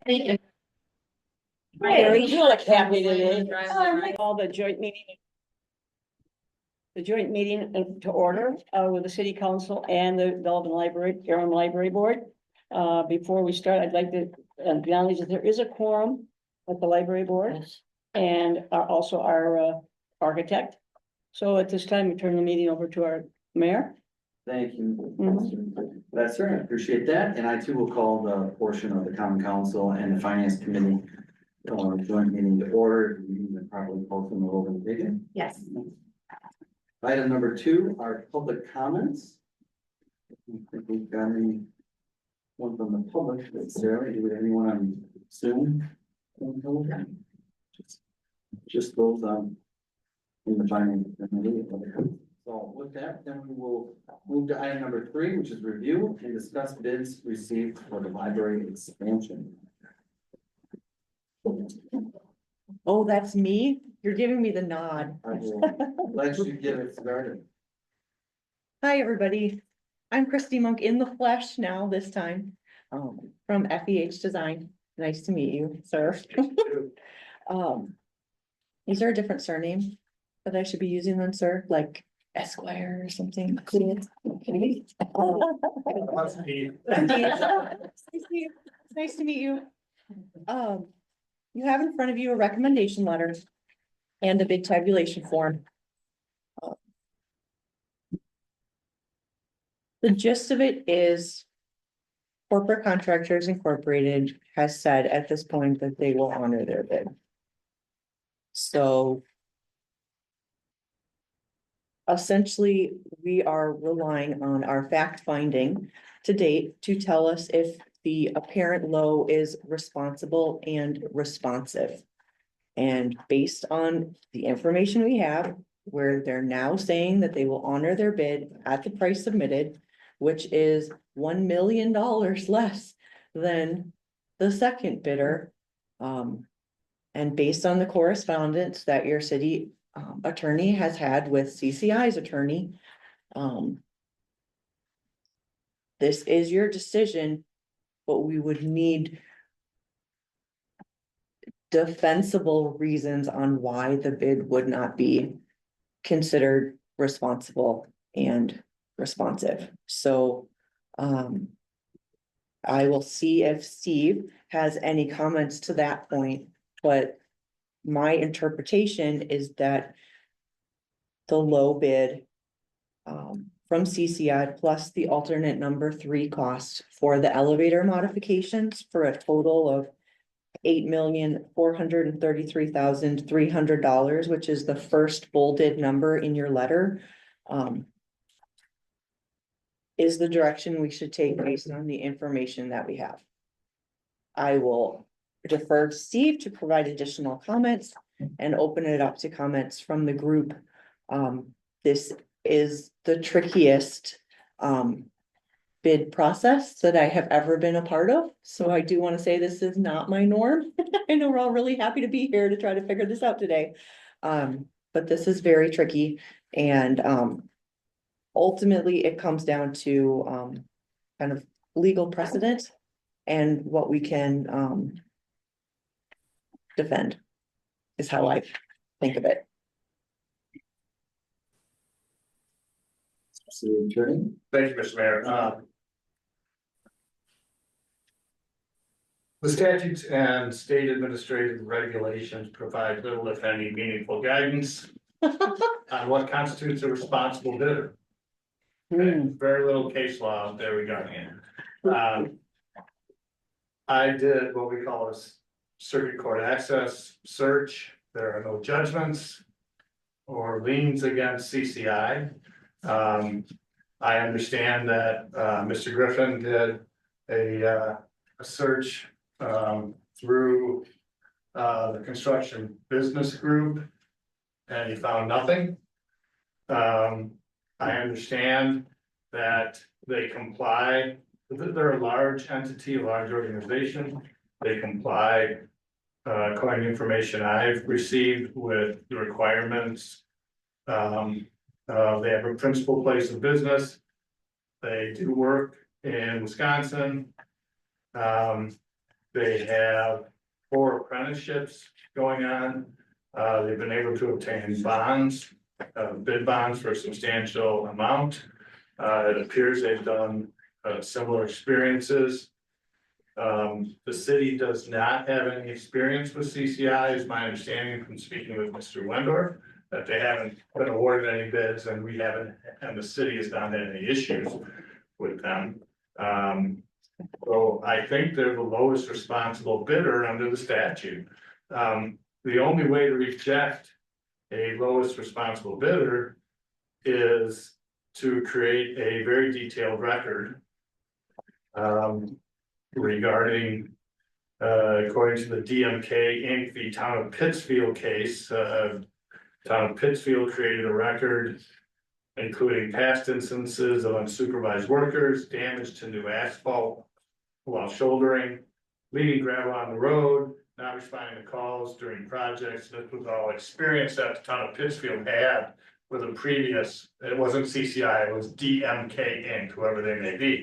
Hey, you look happy today. All the joint meeting. The joint meeting to order with the city council and the Delavan Library Board. Before we start, I'd like to acknowledge that there is a quorum at the library board. Yes. And also our architect. So at this time, we turn the meeting over to our mayor. Thank you. That's right. I appreciate that. And I too will call the portion of the common council and the finance committee joint meeting to order. We need to properly post them over the video. Yes. Item number 2 are public comments. I don't think we've got any one from the public. Sarah, do we have anyone on Zoom? Just those in the finance committee. So with that, then we will move to item number 3, which is review and discuss bids received for the library expansion. Oh, that's me? You're giving me the nod. I will let you get it started. Hi, everybody. I'm Christy Monk in the flesh now, this time, from FEH Design. Nice to meet you, sir. Is there a different surname that I should be using then, sir? Like Esquire or something? It's nice to meet you. You have in front of you a recommendation letter and a big tabulation form. The gist of it is Corporate Contractors Incorporated has said at this point that they will honor their bid. So essentially, we are relying on our fact finding to date to tell us if the apparent low is responsible and responsive. And based on the information we have, where they're now saying that they will honor their bid at the price submitted, which is $1 million less than the second bidder. And based on the correspondence that your city attorney has had with CCI's attorney, this is your decision, but we would need defensible reasons on why the bid would not be considered responsible and responsive. So I will see if Steve has any comments to that point, but my interpretation is that the low bid from CCI plus the alternate number 3 cost for the elevator modifications for a total of $8,433,300, which is the first bolded number in your letter, is the direction we should take based on the information that we have. I will defer to Steve to provide additional comments and open it up to comments from the group. This is the trickiest bid process that I have ever been a part of. So I do want to say this is not my norm. I know we're all really happy to be here to try to figure this out today. But this is very tricky. And ultimately it comes down to kind of legal precedent and what we can defend is how I think of it. City attorney. Thank you, Mr. Mayor. The statutes and state administrative regulations provide little, if any, meaningful guidance on what constitutes a responsible bidder. Very little case law out there regarding it. I did what we call a circuit court access search. There are no judgments or liens against CCI. I understand that Mr. Griffin did a search through the construction business group and he found nothing. I understand that they comply, they're a large entity, a large organization. They comply, according to information I've received, with the requirements. They have a principal place of business. They do work in Wisconsin. They have 4 apprenticeships going on. They've been able to obtain bonds, bid bonds for a substantial amount. It appears they've done similar experiences. The city does not have any experience with CCI, is my understanding from speaking with Mr. Wendorf, that they haven't been awarded any bids and we haven't, and the city has not had any issues with them. So I think they're the lowest responsible bidder under the statute. The only way to reject a lowest responsible bidder is to create a very detailed record. Regarding, according to the DMK Inc., the town of Pittsfield case, town of Pittsfield created a record including past instances of unsupervised workers, damage to new asphalt while shouldering, leaving gravel on the road, not responding to calls during projects. This was all experience that the town of Pittsfield had with a previous, it wasn't CCI, it was DMK Inc., whoever they may be.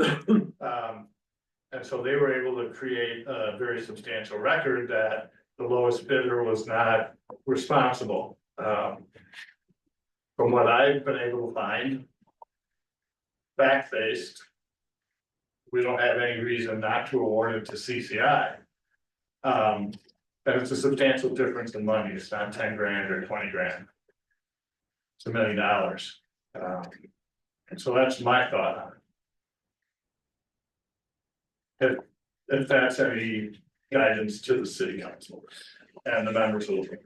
And so they were able to create a very substantial record that the lowest bidder was not responsible. From what I've been able to find, fact-based, we don't have any reason not to award it to CCI. And it's a substantial difference in money. It's not 10 grand or 20 grand. It's $1 million. And so that's my thought on it. If that's any guidance to the city council and the members of the board.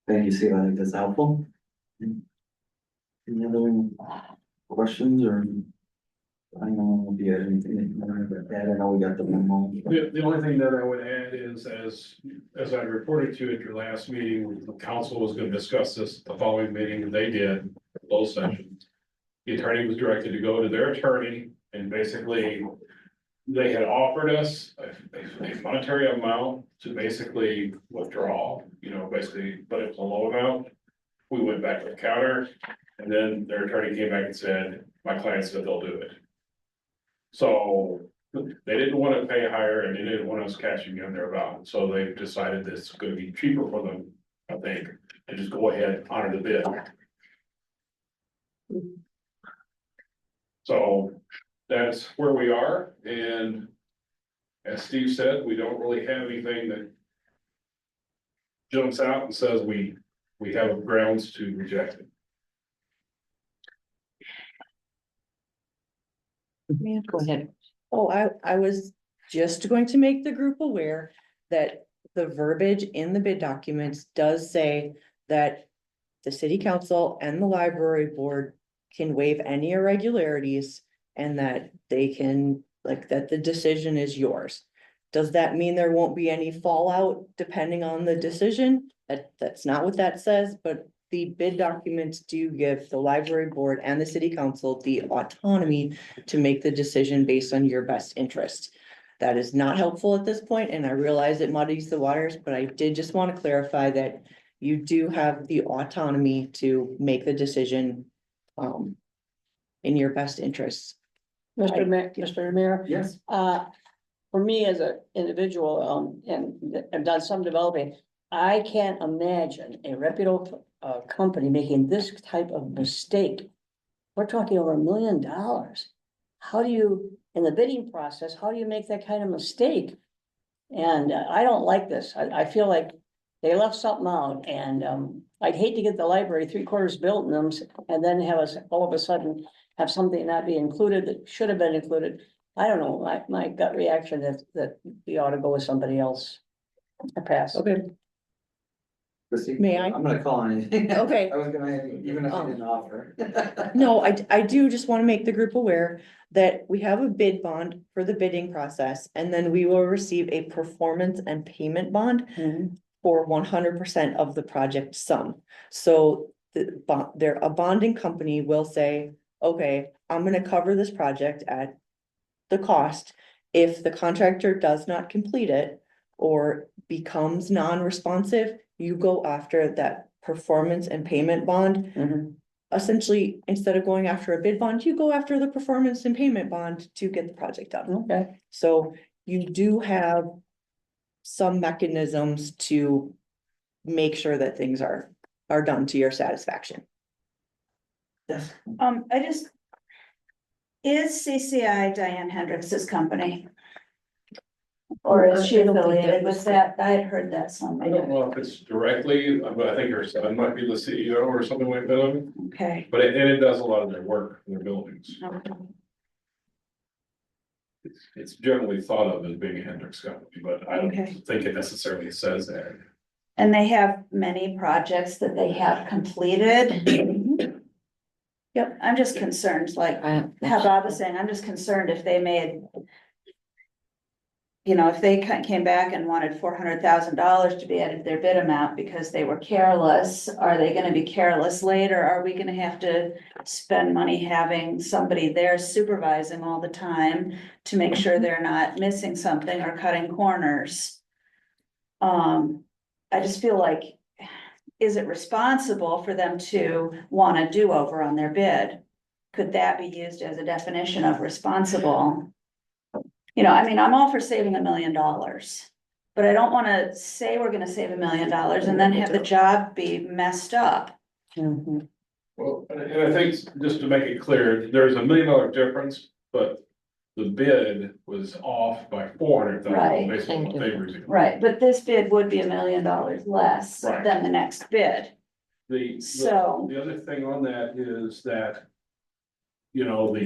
Thank you, Steve. I think that's helpful. Any other questions or? I don't know if you had anything that you wanted to add. I know we got the memo. The only thing that I would add is, as I reported to you at your last meeting, the council was gonna discuss this at the following meeting, and they did, closed session. The attorney was directed to go to their attorney, and basically, they had offered us a monetary amount to basically withdraw, basically, but it was a low amount. We went back to the counter, and then their attorney came back and said, my client said they'll do it. So they didn't want to pay higher and they didn't want us cashing in their bond, so they decided it's gonna be cheaper for them, I think, and just go ahead and honor the bid. So that's where we are, and as Steve said, we don't really have anything that jumps out and says we have grounds to reject it. Go ahead. Oh, I was just going to make the group aware that the verbiage in the bid documents does say that the city council and the library board can waive any irregularities and that they can, like, that the decision is yours. Does that mean there won't be any fallout depending on the decision? That's not what that says, but the bid documents do give the library board and the city council the autonomy to make the decision based on your best interest. That is not helpful at this point, and I realize it muddies the waters, but I did just want to clarify that you do have the autonomy to make the decision in your best interests. Mr. Mayor, Yes. for me as an individual, and I've done some developing, I can't imagine a reputable company making this type of mistake. We're talking over $1 million. How do you, in the bidding process, how do you make that kind of mistake? And I don't like this. I feel like they left something out, and I'd hate to get the library 3/4 built in them and then have us all of a sudden have something not be included that should have been included. I don't know, my gut reaction is that we ought to go with somebody else. I pass. Okay. Christie? May I? I'm gonna call on anything. Okay. I was gonna, even if you didn't offer. No, I do just want to make the group aware that we have a bid bond for the bidding process, and then we will receive a performance and payment bond Mhm. for 100% of the project sum. So a bonding company will say, okay, I'm gonna cover this project at the cost. If the contractor does not complete it or becomes non-responsive, you go after that performance and payment bond. Mhm. Essentially, instead of going after a bid bond, you go after the performance and payment bond to get the project done. Okay, So you do have some mechanisms to make sure that things are done to your satisfaction. I just. Is CCI Diane Hendricks's company? Or is she I don't think that affiliated was with that? I had heard that I somewhere. don't know if it's directly, but I think her son might be the CEO or something like that. Okay. But it does a lot of their work in their buildings. It's generally thought of as being a Hendrix company, but I Okay. don't think it necessarily says that. And they have many projects that they have completed. Yep, I'm just concerned, like, how Bob was saying, I'm just concerned if they made. You know, if they came back and wanted $400,000 to be added to their bid amount because they were careless, are they gonna be careless later? Are we gonna have to spend money having somebody there supervising all the time to make sure they're not missing something or cutting corners? I just feel like, is it responsible for them to want a do-over on their bid? Could that be used as a definition of responsible? You know, I mean, I'm all for saving $1 million, but I don't wanna say we're gonna save $1 million and then have the job be messed up. Well, and I think just to make it clear, there's $1 million difference, but the bid was off by $400,000 Right. based on what they reviewed. Right, but this bid would be $1 million less Right. than the next bid. So- The other thing on that is that, you know,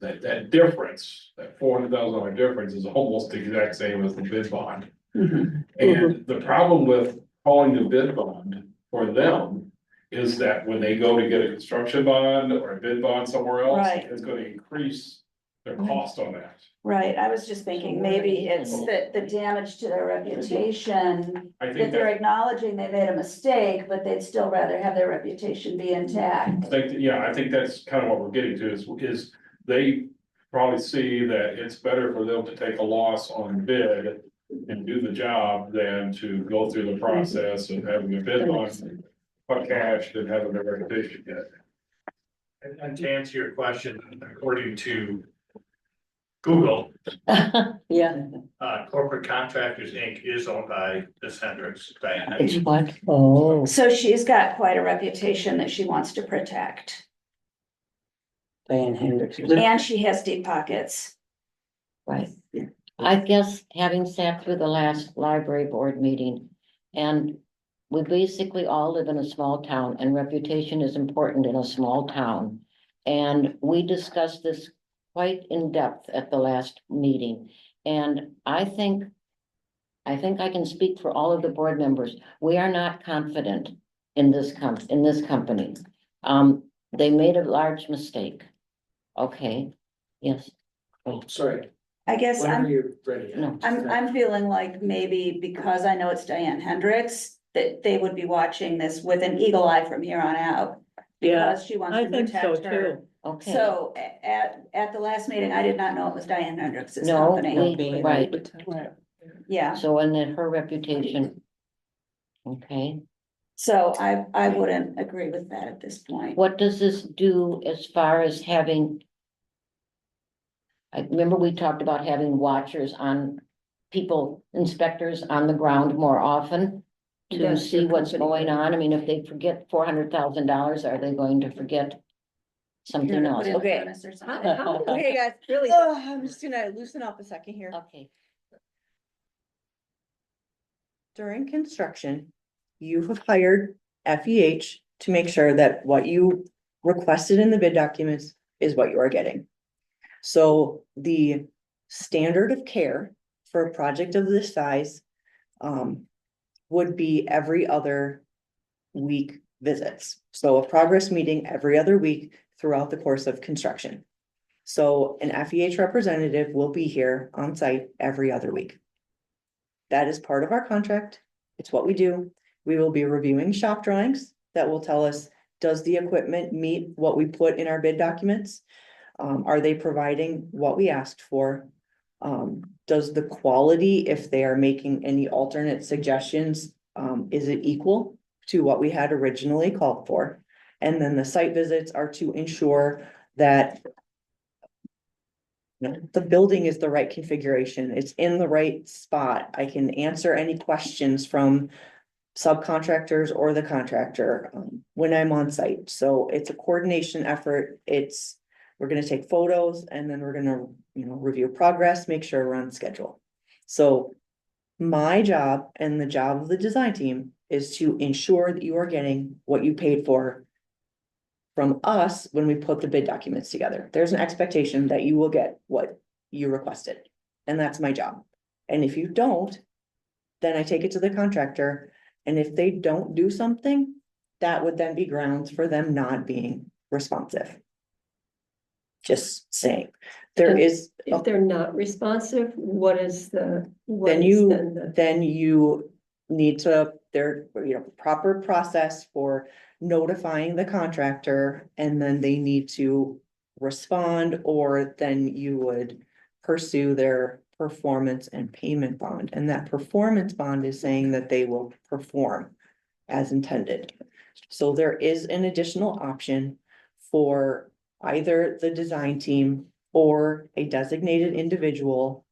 that difference, that $400,000 difference is almost the exact same as the bid bond. And the problem with calling the bid bond for them is that when they go to get a construction bond or a bid bond somewhere else, Right. it's gonna increase their cost on that. Right, I was just thinking maybe it's the damage to their reputation, I that think they're that, acknowledging they made a mistake, but they'd still rather have their reputation be intact. I think that's kind of what we're getting to is they probably see that it's better for them to take a loss on bid and do the job than to go through the process of having a bid on cash and having their reputation hit. And to answer your question, according to Google, Yeah, Corporate Contractors, Inc. is owned by this Hendricks, Diane. it's what? Oh. So she's got quite a reputation that she wants to protect, Diane Hendricks. and she has deep pockets. Right. I guess having sat through the last library board meeting, and we basically all live in a small town and reputation is important in a small town. And we discussed this quite in depth at the last meeting. And I think I can speak for all of the board members. We are not confident in this company. They made a large mistake. Okay, yes. Sorry, I guess whenever I'm, you're ready. No. I'm feeling like maybe because I know it's Diane Hendricks, that they would be watching this with an eagle eye from here on out. Yeah, Because she wants I to think so protect her. too. Okay. So at the last meeting, I did not know it was Diane Hendricks's No, company. right. Yeah, So, and then her reputation. Okay, so I wouldn't agree with that at this point. what does this do as far as having? I remember we talked about having watchers on people, inspectors on the ground more often. To Yes, see your what's company. going on. I mean, if they forget $400,000, are they going to forget something else? Put in the Okay. furnace or something. Okay, guys, Really? I'm just gonna loosen up a second here. Okay, During construction, you have hired FEH to make sure that what you requested in the bid documents is what you are getting. So the standard of care for a project of this size would be every other week visits. So a progress meeting every other week throughout the course of construction. So an FEH representative will be here on site every other week. That is part of our contract. It's what we do. We will be reviewing shop drawings that will tell us, does the equipment meet what we put in our bid documents? Are they providing what we asked for? Does the quality, if they are making any alternate suggestions, is it equal to what we had originally called for? And then the site visits are to ensure that The building is the right configuration, it's in the right spot, I can answer any questions from subcontractors or the contractor, when I'm on site, so it's a coordination effort, we're gonna take photos and then we're gonna, review progress, make sure we're on schedule. So my job and the job of the design team is to ensure that you are getting what you paid for from us when we put the bid documents together. There's an expectation that you will get what you requested, and that's my job. And if you don't, then I take it to the contractor, and if they don't do something, that would then be grounds for them not being responsive. Just saying, there is, If they're not responsive, what is the? what then is you, the- then you need to, proper process for notifying the contractor, and then they need to respond, or then you would pursue their performance and payment bond, and that performance bond is saying that they will perform as intended. So there is an additional option for either the design team or a designated individual.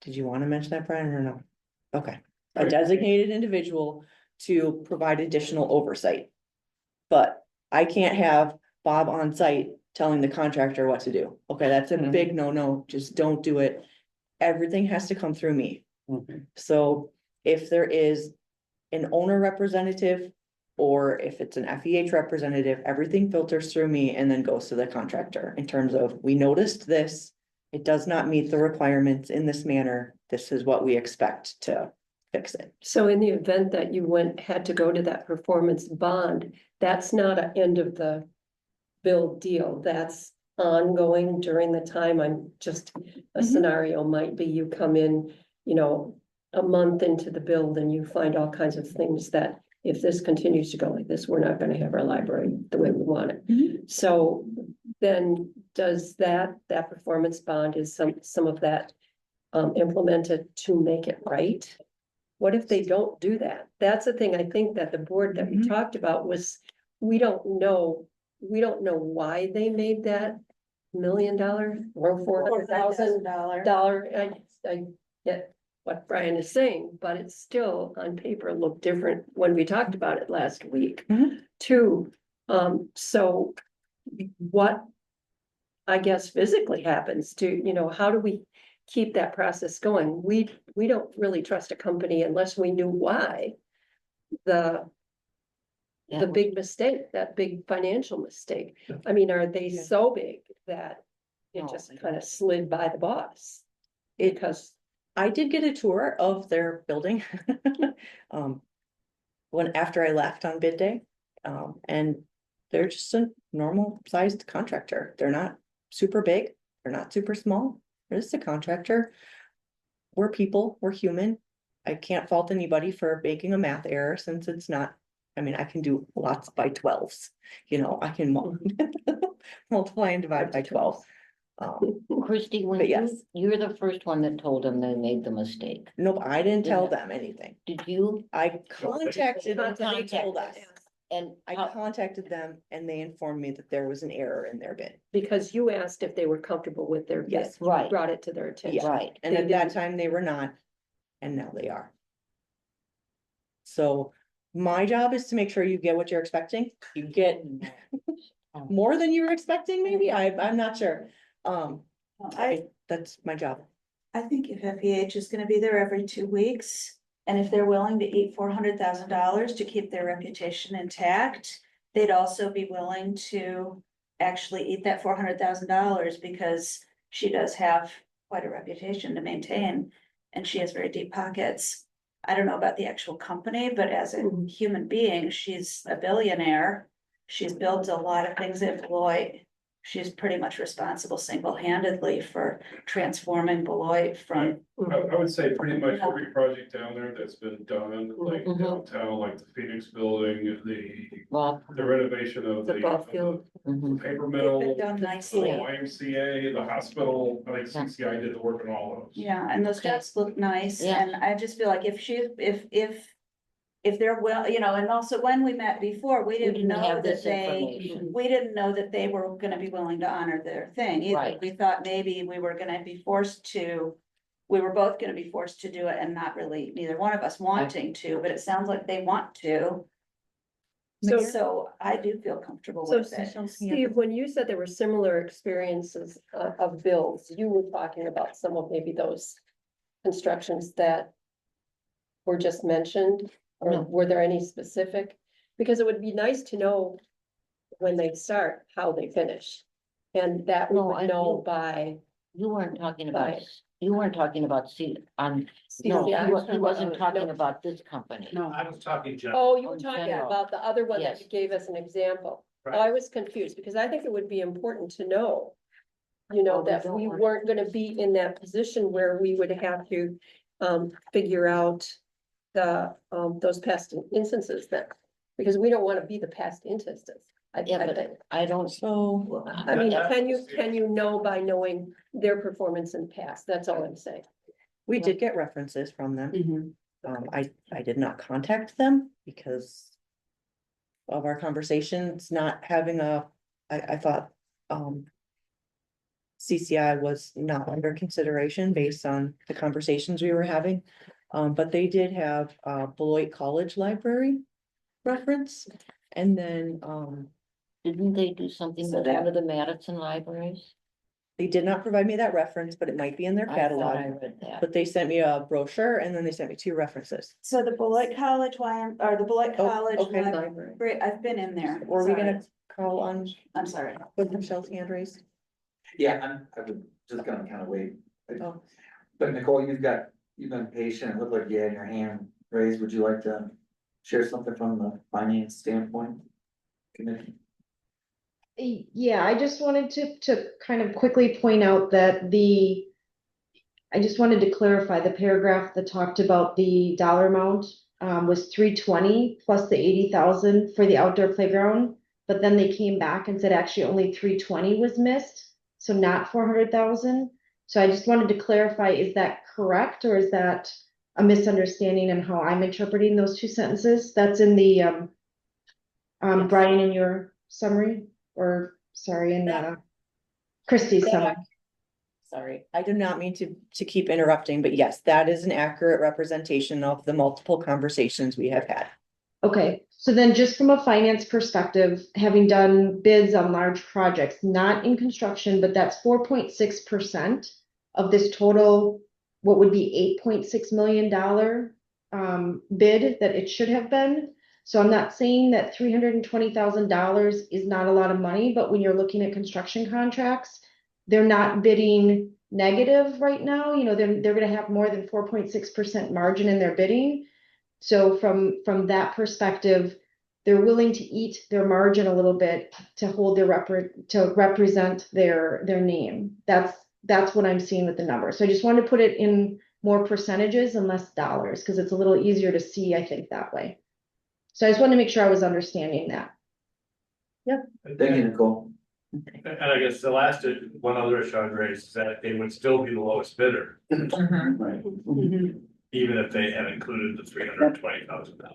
Did you want to mention that, Brian, or no? Okay, a designated individual to provide additional oversight. But I can't have Bob on site telling the contractor what to do. Okay, that's a big no-no, just don't do it. Everything has to come through me. So if there is an owner representative, or if it's an FEH representative, everything filters through me and then goes to the contractor in terms of, we noticed this. It does not meet the requirements in this manner. This is what we expect to fix it. So in the event that you had to go to that performance bond, that's not an end of the build deal, that's ongoing during the time. I'm just, a scenario might be you come in, a month into the build and you find all kinds of things that if this continues to go like this, we're not gonna have our library the way we want it. So then does that performance bond, is some of that implemented to make it right? What if they don't do that? That's the thing I think that the board that we talked about was, we don't know why they made that $1 million or $400,000. I get what Brian is saying, but it's still on paper looked different when we talked about it last week too. So what, I guess, physically happens to, how do we keep that process going? We don't really trust a company unless we knew why. The big mistake, that big financial mistake. I mean, are they so big that it just kind of slid by the boss? Because I did get a tour of their building. After I left on bid day, and they're just a normal sized contractor. They're not super big, they're not super small, they're just a contractor. We're people, we're human. I can't fault anybody for making a math error, since it's not, I can do lots by 12s, I can multiply and divide by 12. Christie, when But yes. you're the first one that told them they made the mistake. Nope, I didn't tell them anything. Did you? I contacted them, they told us. And I contacted them and they informed me that there was an error in their bid. because you asked if they were comfortable with their bid. Yes. You Right. Brought it to their attention. right. And They at that didn't- time they were not, and now they are. So my job is to make sure you get what you're expecting. You get more than you were expecting, maybe, I'm not sure. That's my job. I think if FEH is gonna be there every 2 weeks, and if they're willing to eat $400,000 to keep their reputation intact, they'd also be willing to actually eat that $400,000, because she does have quite a reputation to maintain, and she has very deep pockets. I don't know about the actual company, but as a human being, she's a billionaire. She's built a lot of things in Beloit. She's pretty much responsible single-handedly for transforming Beloit from. I would say pretty much every project down there that's been done, like Mhm. downtown, like the Phoenix building, Well, the renovation of The ball field. the paper It's mill. been done The nicely. YMCA, the hospital, I think CCI did the work on all those. Yeah, and those jobs look nice, Yeah. and I just feel like if if they're well, you know, and also when we met before, we We didn't didn't know have that this they, information. we didn't know that they were gonna be willing to honor their thing either. Right. We thought maybe we were gonna be forced to, we were both gonna be forced to do it and not really, neither one of us wanting to, but it sounds like they want to. So- So I do feel comfortable So with it. Steve, when you said there were similar experiences of bills, you were talking about some of maybe those constructions that were just mentioned, or No. were there any specific? Because it would be nice to know when they start, how they finish. And that we No, would I know do. by. You weren't talking about, Right. you weren't talking about, no, Yeah, he wasn't talking no. about this company. I was talking general. Oh, you were In talking general. about the other one that Yes. you gave us an example. Right. I was confused because I think it would be important to know. You know, Well, we that don't we want- weren't gonna be in that position where we would have to figure out the those past instances that, because we don't wanna be the past instances. Yeah, I but think. I don't, So, I mean, That- can you know by knowing their performance in the past? That's all I'm saying. we did get references from them. I did not contact them because of our conversations, not having I thought, CCI was not under consideration based on the conversations we were having. But they did have, Beloit College Library reference, and then, didn't they do something So with that- one of the Madison libraries? they did not provide me that reference, but it might be in their I thought I catalog. read that. But they sent me a brochure and then they sent me 2 references. So the Beloit College, or the Beloit Oh, College okay. Library, I've been in there. Were we Sorry. gonna call on I'm sorry. with Michelle's hand raised? Yeah, I was just gonna kind of wait. Oh. But Nicole, you've been patient, it looked like you had your hand raised, would you like to share something from the finance standpoint? Committee? Yeah, I just wanted to kind of quickly point out that I just wanted to clarify the paragraph that talked about the dollar amount was 320 plus the 80,000 for the outdoor playground. But then they came back and said actually only 320 was missed, so not 400,000. So I just wanted to clarify, is that correct, or is that a misunderstanding in how I'm interpreting those 2 sentences? That's in the Brian, in your summary, or sorry, in Christie's summary. Sorry, I do not mean to keep interrupting, but yes, that is an accurate representation of the multiple conversations we have had. Okay, so then just from a finance perspective, having done bids on large projects, not in construction, but that's 4.6% of this total, what would be $8.6 million bid that it should have been. So I'm not saying that $320,000 is not a lot of money, but when you're looking at construction contracts, they're not bidding negative right now. You know, they're gonna have more than 4.6% margin in their bidding. So from that perspective, they're willing to eat their margin a little bit to hold to represent their name. That's what I'm seeing with the number. So I just wanted to put it in more percentages and less dollars, because it's a little easier to see, I think, that way. So I just wanted to make sure I was understanding that. Thank you, Nicole. And I guess the last, one other issue I'd raise is that they would still be the lowest bidder, Right. even if they had included the $320,000.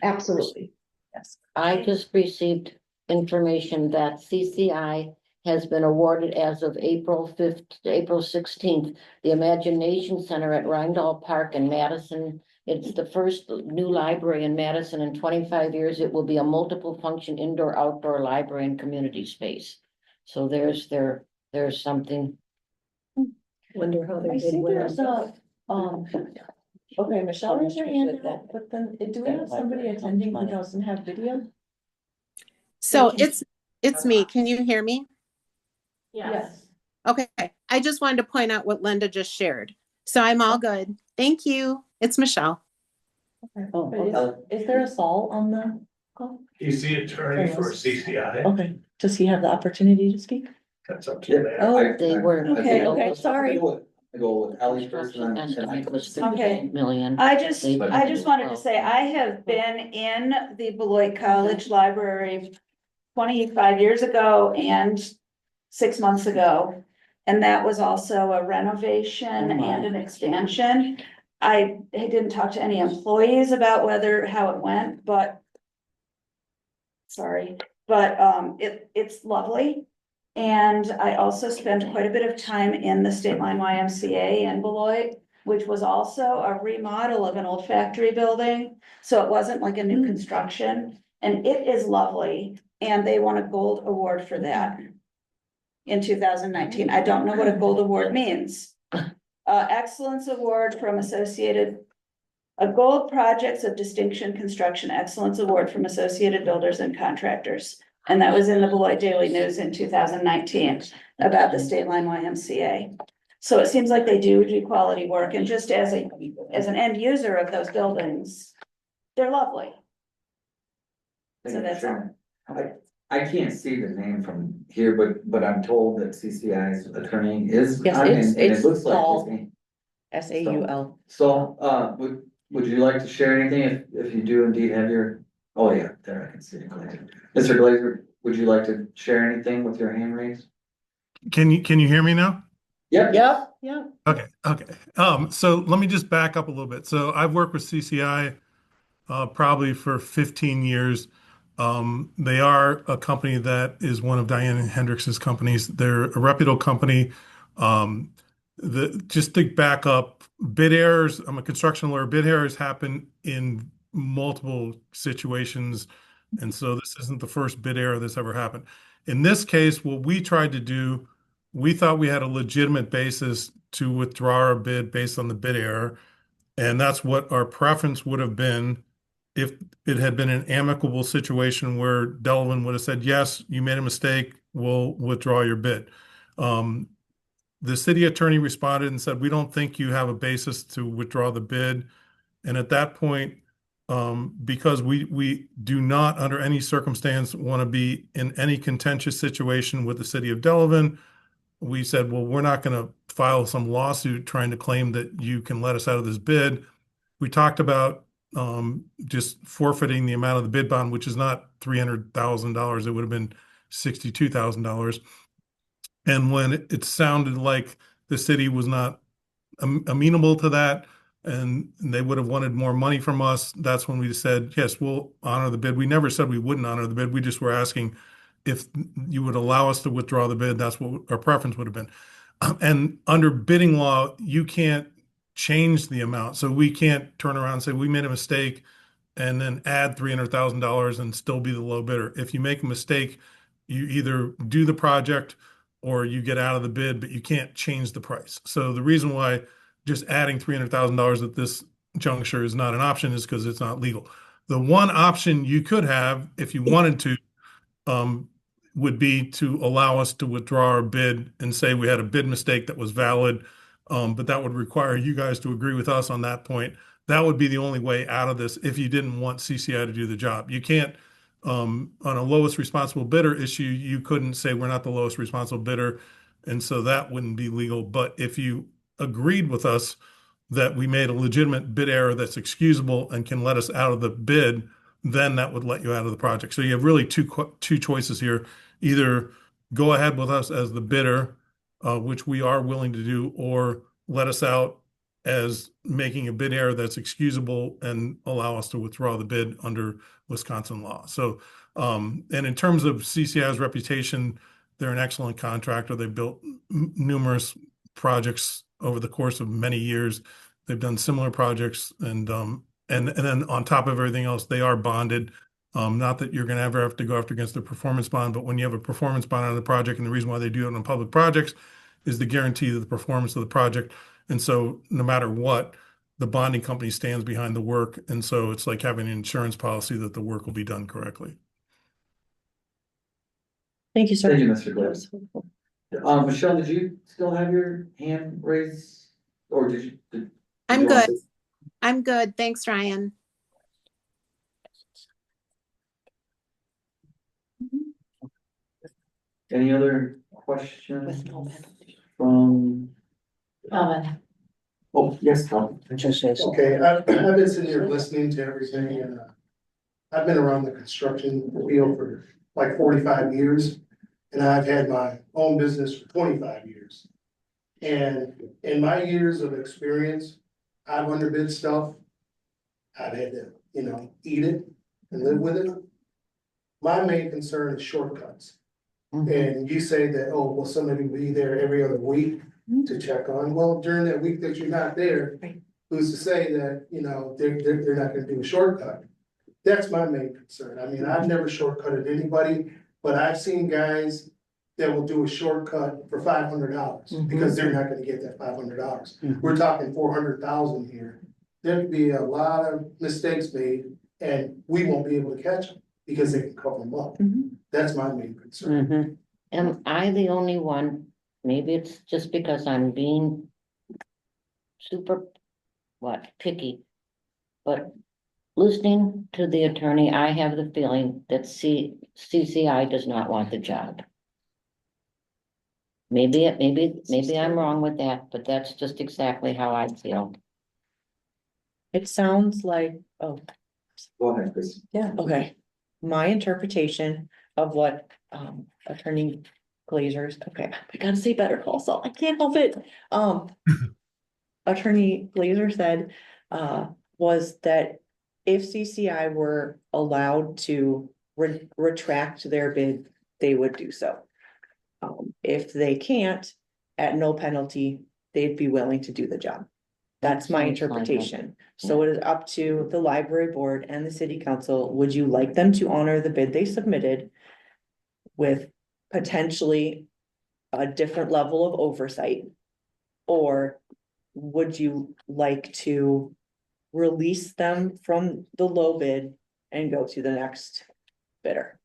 Absolutely. Yes. I just received information that CCI has been awarded as of April 5th to April 16th, the Imagination Center at Rindall Park in Madison. It's the first new library in Madison in 25 years. It will be a multiple function indoor, outdoor library and community space. So there's something. Wonder how they I did. see when there's I- okay, Michelle raised her hand up, but then do we have somebody attending who doesn't have video? So it's me. Can you hear me? Yes. Okay. I just wanted to point out what Linda just shared. So I'm all good. Thank you. It's Michelle. Oh, Is there a Saul on the call? He's the attorney for CCI. Okay, does he have the opportunity to speak? That's up to them. Oh, they were. Okay, sorry. I go with Ellie first and then Estimate was I. 15 million. I just They- wanted to say, I have been in the Beloit College Library 25 years ago and 6 months ago. And that was also a renovation Oh, my. and an expansion. I didn't talk to any employees about how it went, but. Sorry, but it's lovely. And I also spent quite a bit of time in the State Line YMCA in Beloit, which was also a remodel of an old factory building. So it wasn't like a new construction, and it is lovely, and they won a gold award for that. In 2019, I don't know what a gold award means. Excellence Award from Associated. A Gold Projects of Distinction Construction Excellence Award from Associated Builders and Contractors. And that was in the Beloit Daily News in 2019 about the State Line YMCA. So it seems like they do quality work, and just as an end user of those buildings, they're lovely. So that's all. I can't see the name from here, but I'm told that CCI's attorney is. Yes, on it, it's- and it it's looks like his Saul. name. SAUL. So, would you like to share anything if you do indeed have your, oh yeah, there I can see it. Mr. Glazer, would you like to share anything with your hand raised? Can you hear me now? Yep. Yep, yeah. Okay. So let me just back up a little bit. So I've worked with CCI probably for 15 years. They are a company that is one of Diane Hendricks's companies. They're a reputable company. Just to back up, bid errors, I'm a construction lawyer, bid errors happen in multiple situations. And so this isn't the first bid error that's ever happened. In this case, what we tried to do, we thought we had a legitimate basis to withdraw our bid based on the bid error. And that's what our preference would have been if it had been an amicable situation where Delavan would have said, yes, you made a mistake, we'll withdraw your bid. The city attorney responded and said, we don't think you have a basis to withdraw the bid. And at that point, because we do not under any circumstance want to be in any contentious situation with the city of Delavan, we said, well, we're not going to file some lawsuit trying to claim that you can let us out of this bid. We talked about just forfeiting the amount of the bid bond, which is not $300,000. It would have been $62,000. And when it sounded like the city was not amenable to that, and they would have wanted more money from us, that's when we said, yes, we'll honor the bid. We never said we wouldn't honor the bid. We just were asking if you would allow us to withdraw the bid. That's what our preference would have been. And under bidding law, you can't change the amount. So we can't turn around and say we made a mistake and then add $300,000 and still be the low bidder. If you make a mistake, you either do the project or you get out of the bid, but you can't change the price. So the reason why just adding $300,000 at this juncture is not an option is because it's not legal. The one option you could have, if you wanted to, would be to allow us to withdraw our bid and say we had a bid mistake that was valid, but that would require you guys to agree with us on that point. That would be the only way out of this if you didn't want CCI to do the job. You can't, on a lowest responsible bidder issue, you couldn't say we're not the lowest responsible bidder, and so that wouldn't be legal. But if you agreed with us that we made a legitimate bid error that's excusable and can let us out of the bid, then that would let you out of the project. So you have really two choices here. Either go ahead with us as the bidder, which we are willing to do, or let us out as making a bid error that's excusable and allow us to withdraw the bid under Wisconsin law. So, and in terms of CCI's reputation, they're an excellent contractor. They've built numerous projects over the course of many years. They've done similar projects, and then on top of everything else, they are bonded. Not that you're going to ever have to go after against the performance bond, but when you have a performance bond on the project, and the reason why they do it on public projects is the guarantee of the performance of the project. And so no matter what, the bonding company stands behind the work. And so it's like having an insurance policy that the work will be done correctly. Thank you, sir. Thank you, Mr. That Glazer. was helpful. Michelle, did you still have your hand raised? Or did you? I'm good. I'm good. Thanks, Ryan. Any other questions from? Oh, yes, Tom. Okay, I've been sitting here listening to everything, and I've been around the construction field for like 45 years. And I've had my own business for 25 years. And in my years of experience, I've underbid stuff. I've had to, eat it and live with it. My main concern is shortcuts. And you say that, oh, well, somebody will be there every other week to check on, well, during that week that you're not there. Right. Who's to say that, they're not gonna do a shortcut? That's my main concern. I mean, I've never shortcutted anybody, but I've seen guys that will do a shortcut for $500 because they're not gonna get that $500. We're talking 400,000 here. There'd be a lot of mistakes made and we won't be able to catch them because they can cover them up. That's my main concern. Am I the only one? Maybe it's just because I'm being super, picky. But listening to the attorney, I have the feeling that CCI does not want the job. Maybe I'm wrong with that, but that's just exactly how I feel. It sounds like, oh, Go ahead, Chris. yeah, okay. My interpretation of what Attorney Glazer's, okay, I gotta say Better Call Saul, I can't help it. Attorney Glazer said was that if CCI were allowed to retract their bid, they would do so. If they can't, at no penalty, they'd be willing to do the job. That's my Sounds like it. interpretation. So it is up to the library board and the city council. Would you like them to honor the bid they submitted with potentially a different level of oversight? Or would you like to release them from the low bid and go to the next bidder?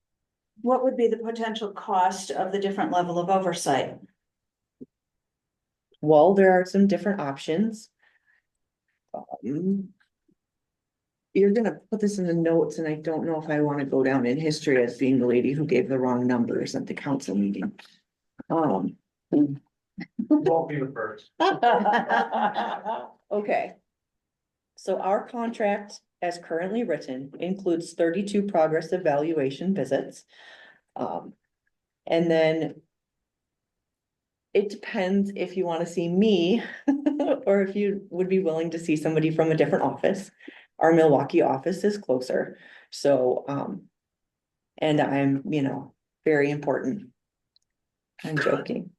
What would be the potential cost of the different level of oversight? Well, there are some different options. You're gonna put this in the notes, and I don't know if I want to go down in history as being the lady who gave the wrong numbers at the council meeting. Won't be the first. Okay. So our contract, as currently written, includes 32 progress evaluation visits. And then it depends if you want to see me or if you would be willing to see somebody from a different office. Our Milwaukee office is closer, so, and I'm, very important. I'm joking.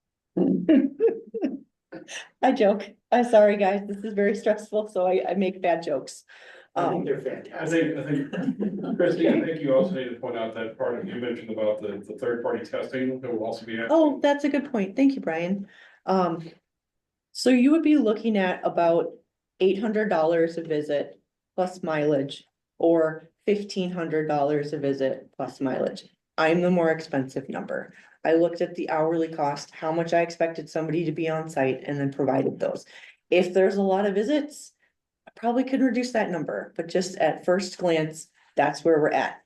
I joke. I'm sorry, guys. This is very stressful, so I make bad jokes. I think they're fantastic. I think, Christie, I think you also need to point out that part of, you mentioned about the third-party testing that will also be happening. Oh, that's a good point. Thank you, Brian. So you would be looking at about $800 a visit plus mileage, or $1,500 a visit plus mileage. I'm the more expensive number. I looked at the hourly cost, how much I expected somebody to be on site, and then provided those. If there's a lot of visits, I probably could reduce that number, but just at first glance, that's where we're at.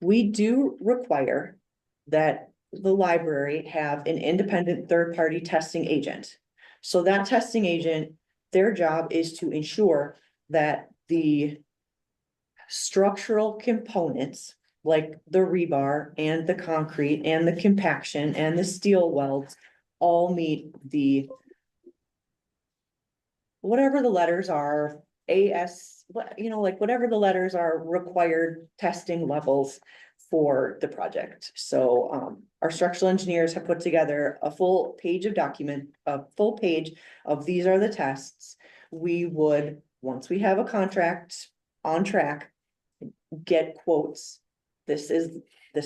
We do require that the library have an independent third-party testing agent. So that testing agent, their job is to ensure that the structural components, like the rebar and the concrete and the compaction and the steel welds, all meet the whatever the letters are, AS, like whatever the letters are, required testing levels for the project. So our structural engineers have put together a full page of these are the tests. We would, once we have a contract on track, get quotes. This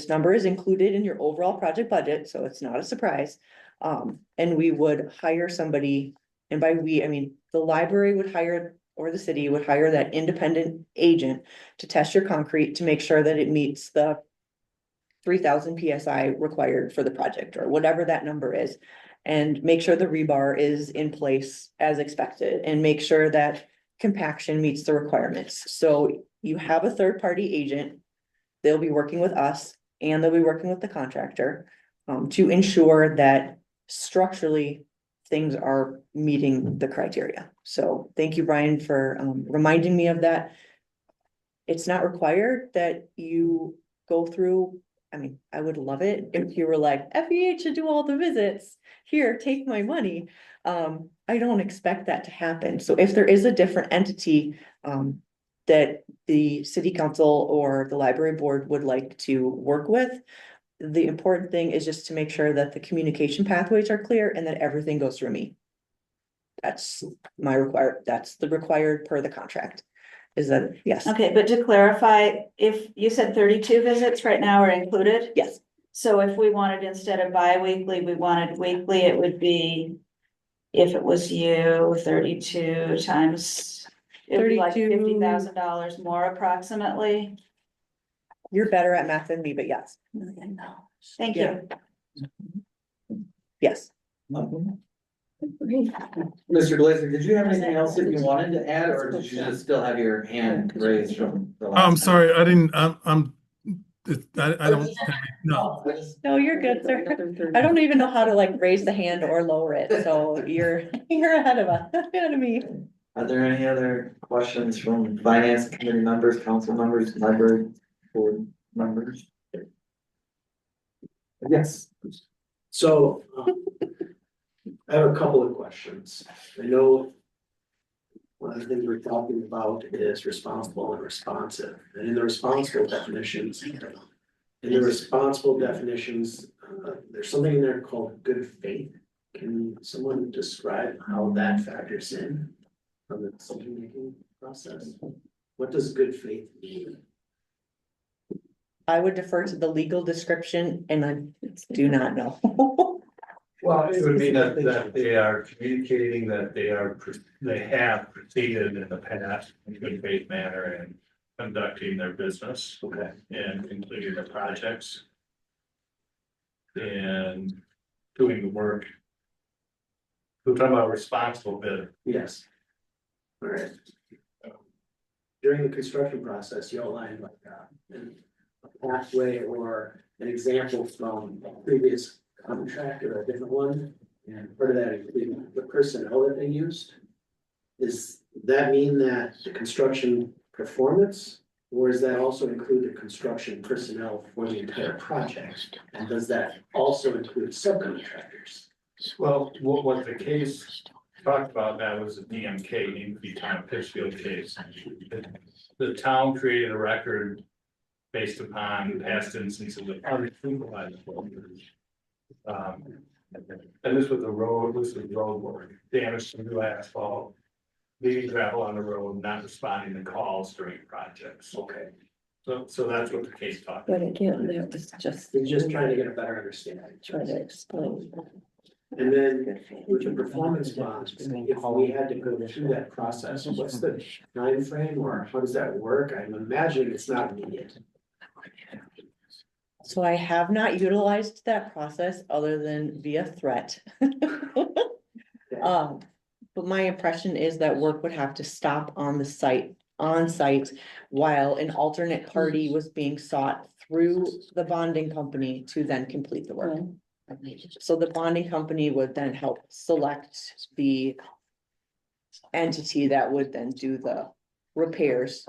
number is included in your overall project budget, so it's not a surprise. And we would hire somebody, and by we, I mean, the library would hire, or the city would hire that independent agent to test your concrete to make sure that it meets the 3,000 PSI required for the project, or whatever that number is. And make sure the rebar is in place as expected, and make sure that compaction meets the requirements. So you have a third-party agent. They'll be working with us, and they'll be working with the contractor to ensure that structurally things are meeting the criteria. So thank you, Brian, for reminding me of that. It's not required that you go through. I mean, I would love it if you were like, FEH should do all the visits. Here, take my money. I don't expect that to happen. So if there is a different entity, that the city council or the library board would like to work with, the important thing is just to make sure that the communication pathways are clear and that everything goes through me. That's that's the required per the contract, is that, yes, Okay, but to clarify, if you said 32 visits right now are included? yes, So if we wanted, instead of bi-weekly, we wanted weekly, it would be, if it was you, 32 times, it would be like 32. $50,000 more approximately. you're better at math than me, but yes, Thank Yeah. you. yes. Mr. Glazer, did you have anything else that you wanted to add, or did you just still have your hand raised from the last? I'm time? sorry, I didn't, I don't, no. No, you're good, sir. I don't even know how to like raise the hand or lower it, so you're ahead of me. Are there any other questions from finance committee members, council members, library board members? Yes. So, I have a couple of questions. I know one of the things we're talking about is responsible and responsive, and in the responsible definitions, there's something in there called good faith. Can someone describe how that factors in from the decision-making process? What does good faith mean? I would defer to the legal description and I do not know. Well, it would mean that they are communicating that they have proceeded in the past in good faith manner and conducting their business. Okay. And completing the projects. And doing the work. We're talking about responsible bidder. Yes. All right. During the construction process, you outlined like a pathway or an example from a previous contract or a different one. And part of that including the personnel that they used. Does that mean that the construction performance, or does that also include the construction personnel for the entire project? And does that also include subcontractors? Well, what the case talked about, that was the DMK, Increment Town Pittsfield case. The town created a record based upon past instances of unsupervised workers. And this was road work, damage to new asphalt, leaving gravel on the road, not responding to calls during projects. Okay, So that's what the case talked But about. again, that was just we're just trying to get a better understanding. trying to explain. And then with the performance bonds, if we had to go through that process, what's the time frame, or how does that work? I'm imagining it's not immediate. So I have not utilized that process other than via threat. But my impression is that work would have to stop on site, while an alternate party was being sought through the bonding company to then complete the work. So the bonding company would then help select the entity that would then do the repairs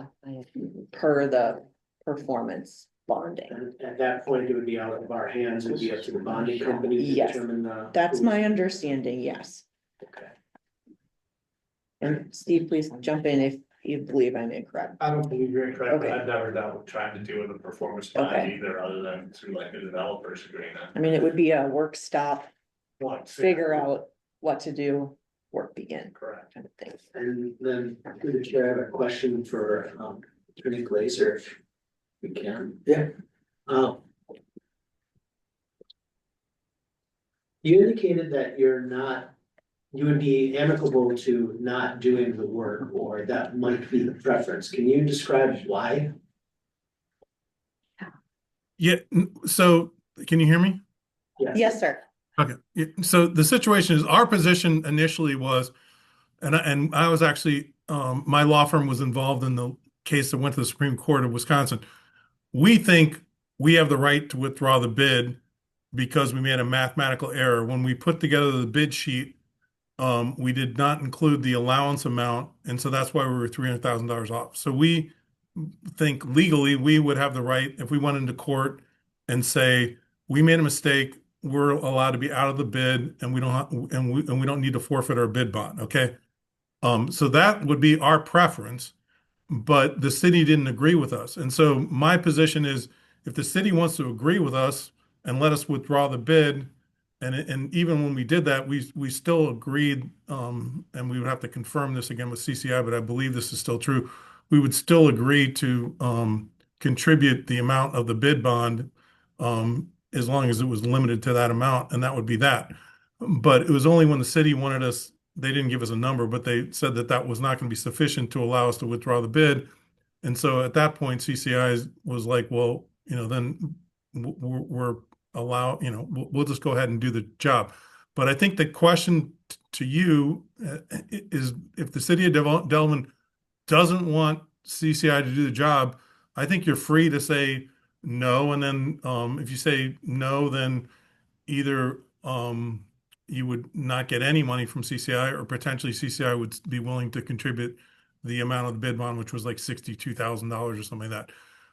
per the performance bonding. And at that point, it would be out of our hands, it would be up to the bonding company to Yes. determine the. That's my understanding, yes. Okay. And Steve, please jump in if you believe I'm incorrect. I don't believe you're incorrect, but Okay. I've never dealt with trying to do with a performance bond Okay. either, other than through like a developer's agreement. I mean, it would be a work stop, Once. figure out what to do, work begin, Correct. kind of thing. And then, through the chair, I have a question for Attorney Glazer, if we can. Yeah. You indicated that you would be amicable to not doing the work, or that might be the preference. Can you describe why? Yeah, so can you hear me? Yes, sir. Okay, so the situation is, our position initially was, and I was actually, my law firm was involved in the case that went to the Supreme Court of Wisconsin. We think we have the right to withdraw the bid because we made a mathematical error. When we put together the bid sheet, we did not include the allowance amount, and so that's why we were $300,000 off. So we think legally we would have the right, if we went into court and say, we made a mistake, we're allowed to be out of the bid and we don't, and we don't need to forfeit our bid bond, okay? So that would be our preference, but the city didn't agree with us. And so my position is if the city wants to agree with us and let us withdraw the bid, and even when we did that, we still agreed, and we would have to confirm this again with CCI, but I believe this is still true. We would still agree to contribute the amount of the bid bond, as long as it was limited to that amount, and that would be that. But it was only when the city wanted us, they didn't give us a number, but they said that that was not going to be sufficient to allow us to withdraw the bid. And so at that point, CCI was like, well, then we're we'll just go ahead and do the job. But I think the question to you is if the city of Delavan doesn't want CCI to do the job, I think you're free to say no. And then if you say no, then either you would not get any money from CCI, or potentially CCI would be willing to contribute the amount of the bid bond, which was like $62,000 or something like that.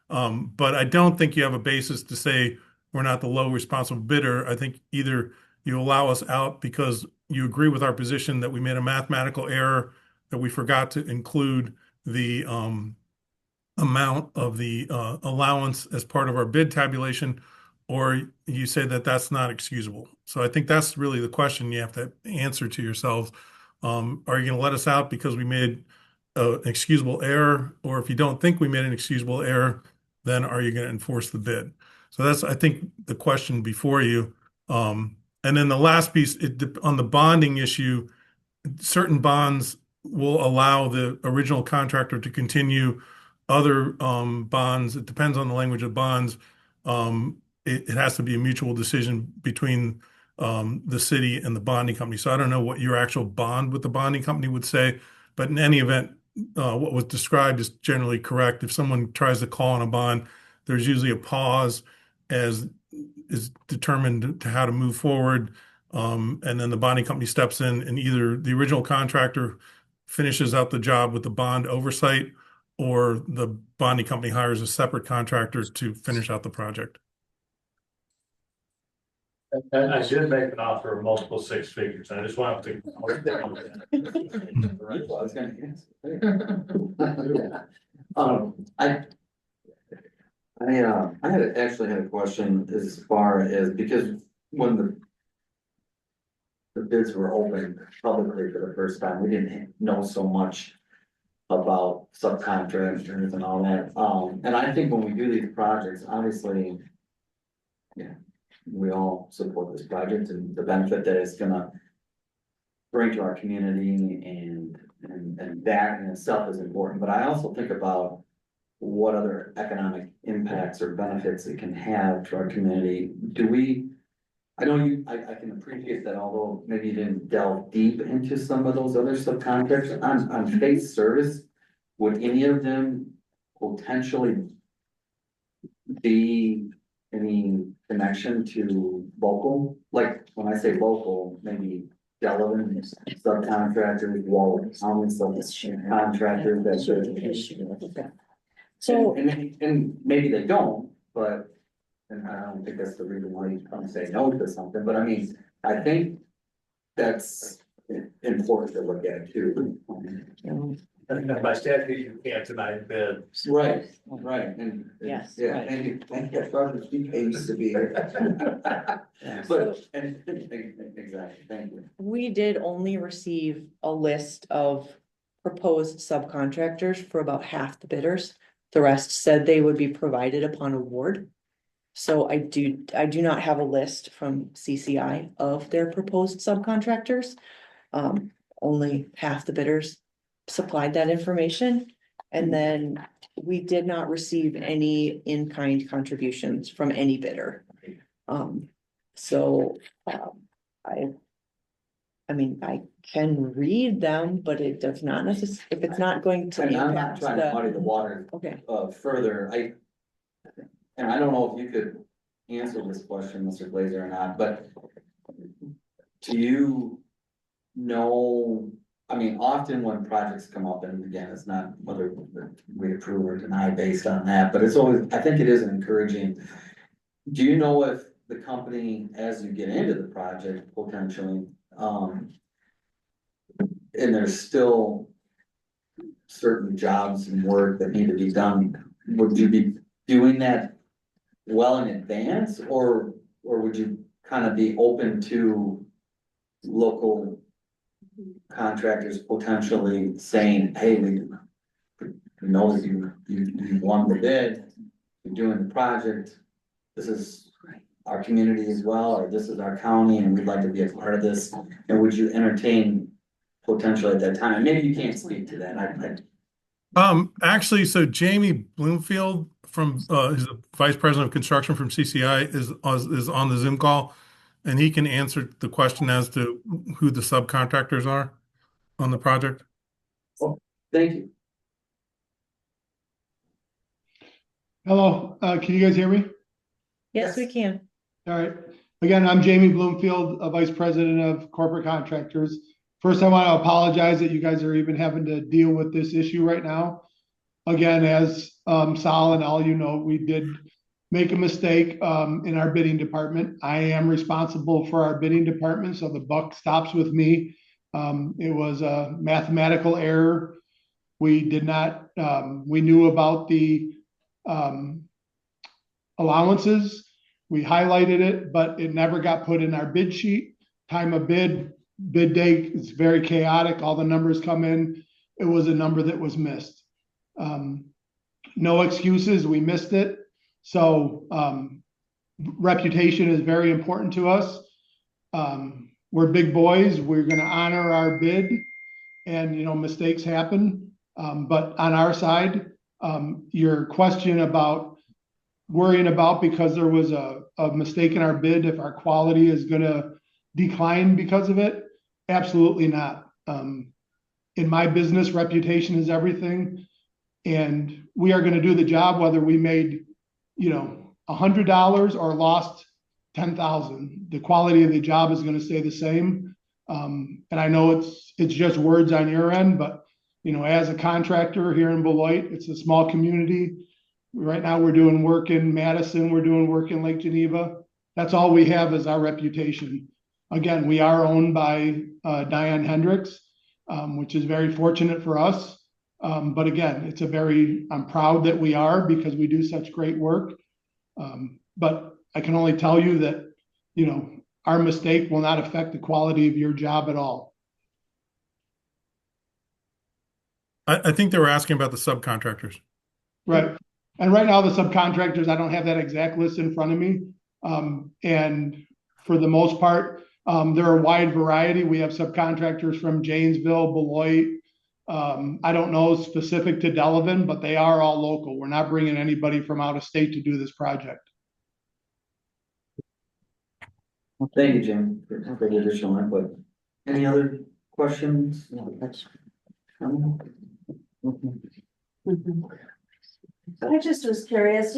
But I don't think you have a basis to say we're not the low responsible bidder. I think either you allow us out because you agree with our position that we made a mathematical error, that we forgot to include the amount of the allowance as part of our bid tabulation, or you say that that's not excusable. So I think that's really the question you have to answer to yourselves. Are you going to let us out because we made an excusable error? Or if you don't think we made an excusable error, then are you going to enforce the bid? So that's, I think, the question before you. And then the last piece, on the bonding issue, certain bonds will allow the original contractor to continue. Other bonds, it depends on the language of bonds. It has to be a mutual decision between the city and the bonding company. So I don't know what your actual bond with the bonding company would say, but in any event, what was described is generally correct. If someone tries to call on a bond, there's usually a pause as is determined to how to move forward. And then the bonding company steps in, and either the original contractor finishes out the job with the bond oversight, or the bonding company hires a separate contractor to finish out the project. And I did make an offer of multiple six figures. I just wanted to. I was gonna answer. I actually had a question as far as, because when the bids were open publicly for the first time, we didn't know so much about subcontractors and all that. And I think when we do these projects, obviously, yeah, we all support this project and the benefit that it's gonna bring to our community, and that in itself is important. But I also think about what other economic impacts or benefits it can have to our community. I know I can appreciate that, although maybe you didn't delve deep into some of those other subcontractors on face service. Would any of them potentially be any connection to local? Like, when I say local, maybe Delavan subcontractors, Walton County subcontractors that So and maybe they don't, but, and I don't think that's the reason why you come say no to something, but I mean, I think that's important to look at too. And by statute, you can't deny bid. Right, and. Yes, Yeah, right. and you started to speak, I used to be. But, and, exactly, thank you. we did only receive a list of proposed subcontractors for about half the bidders. The rest said they would be provided upon award. So I do not have a list from CCI of their proposed subcontractors. Only half the bidders supplied that information. And then we did not receive any in-kind contributions from any bidder. I mean, I can read them, but it does not necessarily, if it's not going to And I'm not impact trying to muddy the water Okay, further, and I don't know if you could answer this question, Mr. Glazer, or not, but do you know, I mean, often when projects come up, and again, it's not whether we approve or deny based on that, but it's always, I think it is encouraging. Do you know if the company as you get into the project potentially, and there's still certain jobs and work that need to be done, would you be doing that well in advance, or would you kind of be open to local contractors potentially saying, hey, we know that you won the bid, you're doing the project, this is our community as well, or this is our county, and we'd like to be a part of this, and would you entertain potentially at that time? Maybe you can't speak to that, Actually, so Jamie Bloomfield from, who's the Vice President of Construction from CCI is on the Zoom call, and he can answer the question as to who the subcontractors are on the project. Thank you. Hello, can you guys hear me? Yes, we can. All right. Again, I'm Jamie Bloomfield, Vice President of Corporate Contractors. First, I want to apologize that you guys are even having to deal with this issue right now. Again, as Sal and all you know, we did make a mistake in our bidding department. I am responsible for our bidding department, so the buck stops with me. It was a mathematical error. We did not, we knew about the allowances. We highlighted it, but it never got put in our bid sheet. Time of bid day is very chaotic. All the numbers come in. It was a number that was missed. No excuses. We missed it. So reputation is very important to us. We're big boys. We're going to honor our bid, and mistakes happen. But on our side, your question about worrying about because there was a mistake in our bid, if our quality is going to decline because of it, absolutely not. In my business, reputation is everything, and we are going to do the job whether we made $100 or lost 10,000. The quality of the job is going to stay the same. And I know it's just words on your end, but as a contractor here in Beloit, it's a small community. Right now we're doing work in Madison, we're doing work in Lake Geneva. That's all we have is our reputation. Again, we are owned by Diane Hendricks, which is very fortunate for us. But again, I'm proud that we are, because we do such great work. But I can only tell you that, our mistake will not affect the quality of your job at all. I think they were asking about the subcontractors. Right. And right now the subcontractors, I don't have that exact list in front of me. And for the most part, there are a wide variety. We have subcontractors from Janesville, Beloit. I don't know specific to Delavan, but they are all local. We're not bringing anybody from out of state to do this project. Thank you, Jim, for the additional input. Any other questions? No, that's. I just was curious,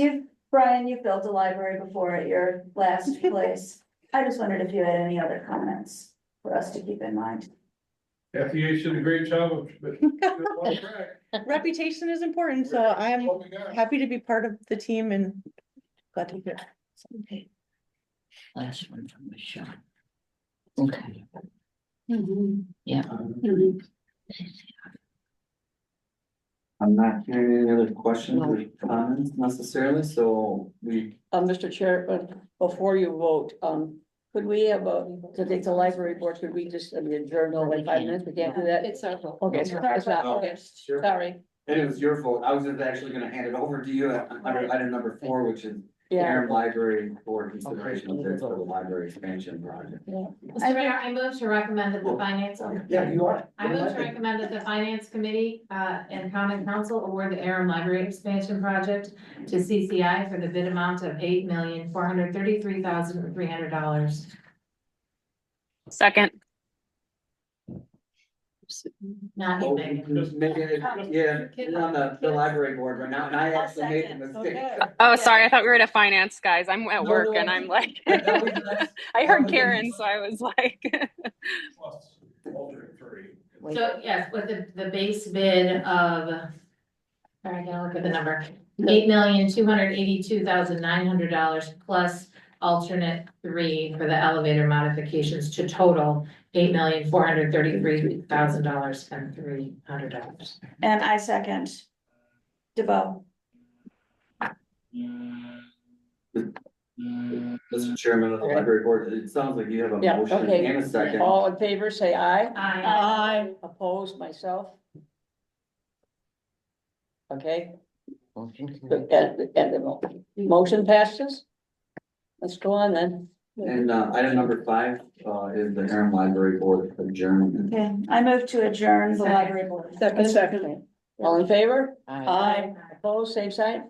Brian, you built a library before at your last place. I just wondered if you had any other comments for us to keep in mind. FEA did a great job of Reputation is important, so I am happy to be part of the team and glad to hear. Okay. Last one from Michelle. Okay. Yeah. I'm not hearing any other questions or comments necessarily, so Mr. Chair, before you vote, could we have to take the library board, could we just adjourn like 5 minutes? We can't do that? It's our vote. Okay, it's not, okay, Sure. sorry. And it was your fault. I was just actually gonna hand it over to you under item number 4, which is Yeah. Aaron Library Board consideration of bids for the library expansion project. Mr. Mayor, I move to recommend that the finance. Yeah, you are. I move to recommend that the finance committee, and common council award the Aaron Library expansion project to CCI for the bid amount of $8,433,300. Second. Not you, Megan. Just making it, yeah, you're on the library board right now, and I actually made the mistake. Oh, sorry. I thought we were at a finance, guys. I'm at No, work no. and I'm like, That was the next- I heard Karen, so I was like. So yes, with the base bid of, sorry, I gotta look at the number, $8,282,900 plus alternate 3 for the elevator modifications to total $8,433,000 and $300. And I second. DeVoe. Mr. Chairman of the Okay. library board, it sounds like you have a Yeah, motion okay. and a second. All in favor, say aye. Aye. Opposed, myself. Okay, Motion and, carried. and the motion passes. Let's go on then. And item number 5 is the Aaron Library Board adjournment. Okay, I move to adjourn the library board. Second. All in favor? Aye. Opposed, same sign.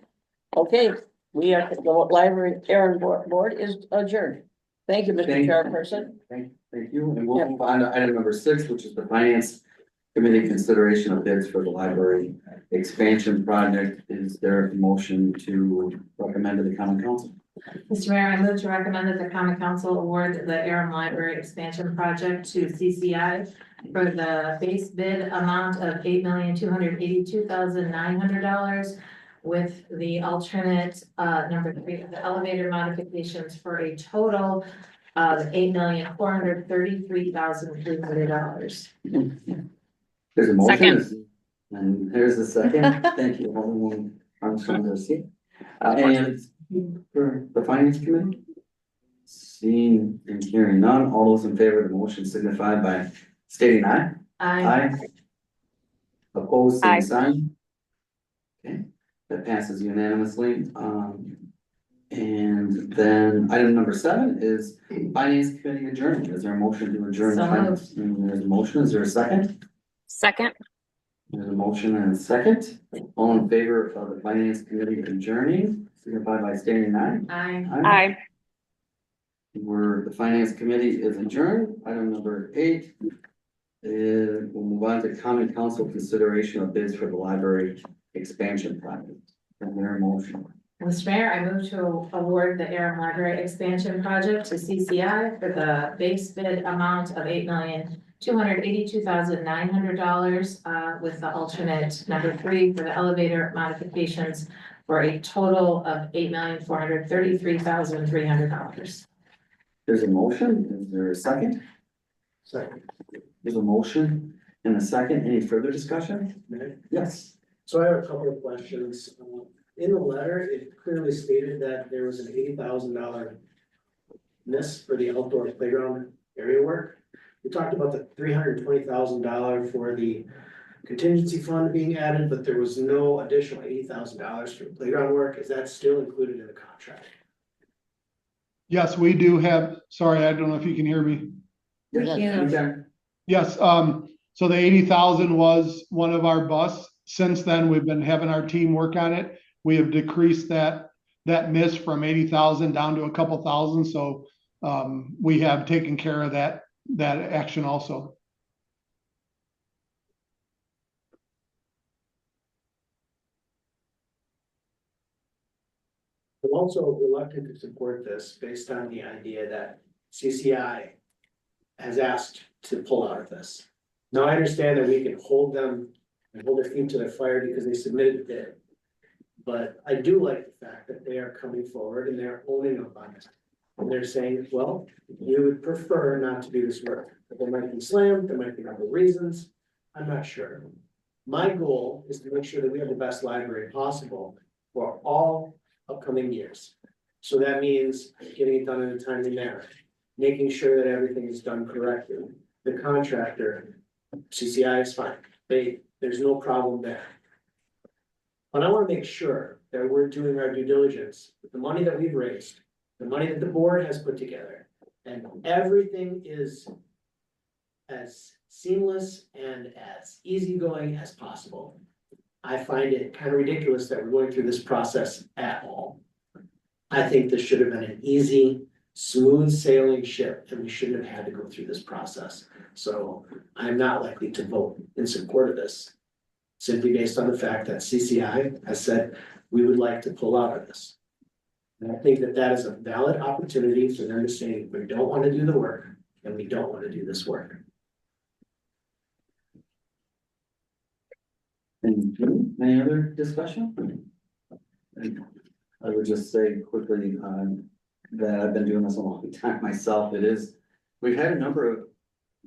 Okay, we are, the library Aaron board is adjourned. Thank you, Mr. Thank you. Chairperson. Thank you, and we'll move on to item number 6, which is the finance committee consideration of bids for the library expansion project. Is there a motion to recommend to the common council? Mr. Mayor, I move to recommend that the common council award the Aram Library expansion project to CCI for the base bid amount of $8,282,900 with the alternate, number 3, the elevator modifications for a total of $8,433,300. There's a motion. And there's a second. Thank you, Alderwoman Armstrong Garcia. And for the finance committee? Seeing and hearing none, all those in favor of the motion signify by stating aye. Aye. Opposed, same sign. Okay, that passes unanimously. And then item number 7 is finance committee adjournment. Is there a motion to adjourn? So Finance? And there's a motion. Is there a second? Second. There's a motion and a second. All in favor of the finance committee adjourning, signify by stating aye. Aye. Where the finance committee is adjourned. Item number 8 is, we'll move on to common council consideration of bids for the library expansion project. Is there a motion? Mr. Mayor, I move to award the Aram Library expansion project to CCI for the base bid amount of $8,282,900 with the alternate number 3 for the elevator modifications for a total of $8,433,300. There's a motion. Is there a second? Second. There's a motion and a second. Any further discussion? Yes. So I have a couple of questions. In the letter, it clearly stated that there was an $80,000 miss for the outdoor playground area work. We talked about the $320,000 for the contingency fund being added, but there was no additional $80,000 for playground work. Is that still included in the contract? Yes, we do have, sorry, I don't know if you can hear me. Okay. Yes, so the 80,000 was one of our busts. Since then, we've been having our team work on it. We have decreased that miss from 80,000 down to a couple thousand, so we have taken care of that action also. I'm also reluctant to support this based on the idea that CCI has asked to pull out of this. Now, I understand that we can hold them and hold their feet to the fire because they submitted a bid. But I do like the fact that they are coming forward and they're owning up on it. And they're saying, well, we would prefer not to do this work, but there might be slammed, there might be other reasons. I'm not sure. My goal is to make sure that we have the best library possible for all upcoming years. So that means getting it done in a timely manner, making sure that everything is done correctly. The contractor, CCI is fine. There's no problem there. But I want to make sure that we're doing our due diligence with the money that we've raised, the money that the board has put together, and everything is as seamless and as easygoing as possible. I find it kind of ridiculous that we're going through this process at all. I think this should have been an easy, smooth sailing ship, and we shouldn't have had to go through this process. So I'm not likely to vote in support of this, simply based on the fact that CCI has said we would like to pull out of this. And I think that that is a valid opportunity for them to say, we don't want to do the work, and we don't want to do this work. Thank you. Any other discussion? I would just say quickly, that I've been doing this a long time myself, we've had a number of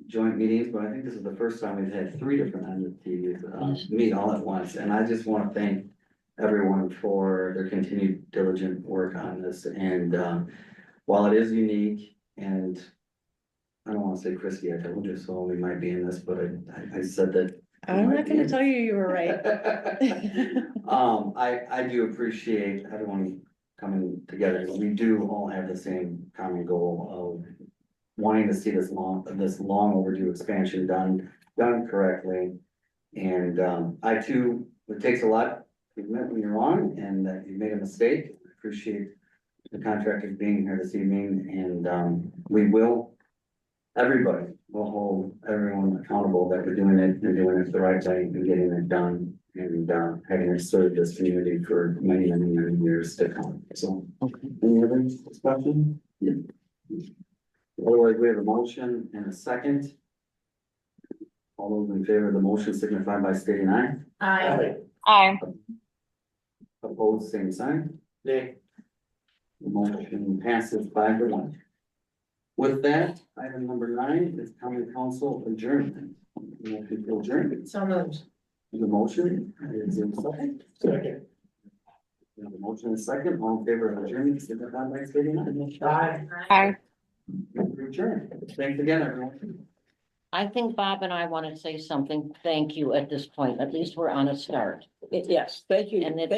joint meetings, but I think this is the first time we've had three different entities, meet all at once, and I just wanna thank everyone for their continued diligent work on this, and, while it is unique, and I don't wanna say Christie, I told you so, we might be in this, but I said that. I'm not gonna tell you were right. I do appreciate everyone coming together, we do all have the same common goal of wanting to see this long overdue expansion done correctly. And, I too, it takes a lot to admit when you're wrong and that you made a mistake. I appreciate the contractors being here this evening, and, everybody will hold everyone accountable that we're doing it and doing it the right way and getting it done. And, having it serve this community for many, many, many years to come. So, any other discussion? Yeah. Otherwise, we have a motion and a second. All those in favor of the motion signify by stating aye. Aye. Opposed, same sign. Nay. The motion passes 5-1. With that, item number 9 is common council adjournment. Motion to adjourn. So moved. The motion is in second. Second. We have a motion and a second. All in favor of adjournment, signify by stating aye. Aye. Adjourn. Thanks again, everyone. I think Bob and I want to say something. Thank you at this point. At least we're on a start. Yes, thank you. And it's